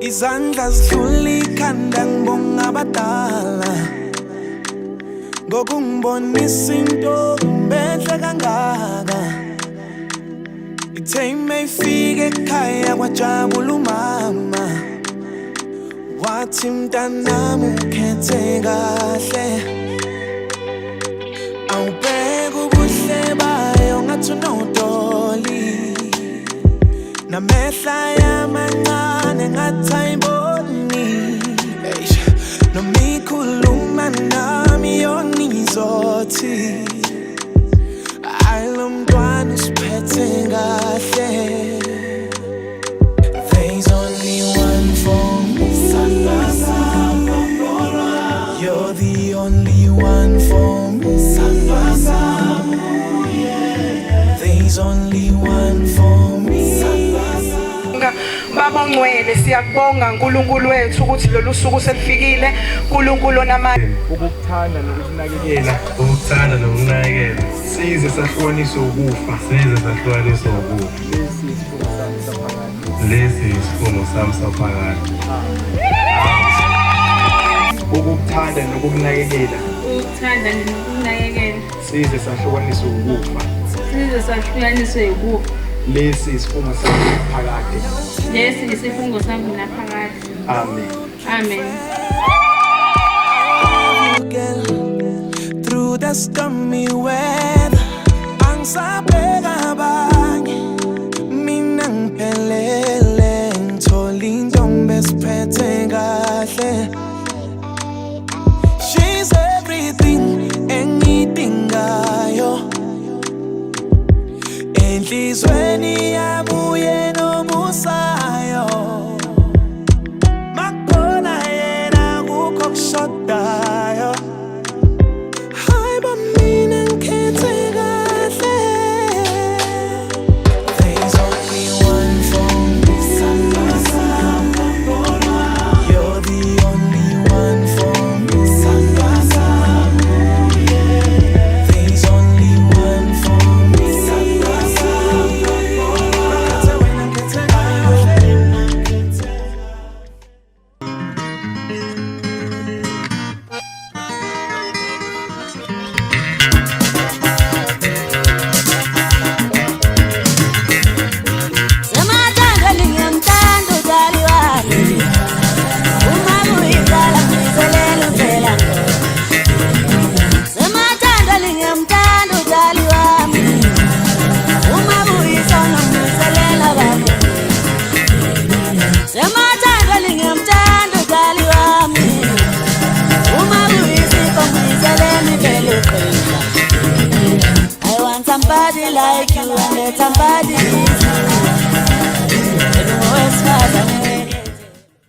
Izandla zidlula ikhanda ngibonga abadala ngokungibonisa into enhle kangaka. Ithe mayifike ekhaya kwajabula umama, wathi mntanami ukhethe kahle. Awubheka ubuhle bayo ngathi unodoli, namehla yamancane ngathi ayiboni. Noma ikhuluma nami yona izothi ayi lo mntwana usiphethe kahle. There's only one for me, you're the only one for me. There's only one for me. Baba ngcwele, siyakubonga uNkulunkulu wethu ukuthi lolu suku selifikile. uNkulunkulu onamandla, ukukuthanda nokunakekela size sahlukaniswe ukufa, lesi isifungo sami saphakade. Ukukuthanda nokunakekela size sahlukaniswe ukufa, lesi isifungo sami saphakade. Amen. Through the stormy weather, angisabheka abanye, mina ngiphelele ngithola intombi esiphethe kahle. She's everything engidingayo, enhlizweni yabuye nomusayo. Makhona yena akukho kushodayo. Hayi bamina ngikhethe kahle. There's only one for me, you're the only one for me. There's only one for me. Somebody like you and let somebody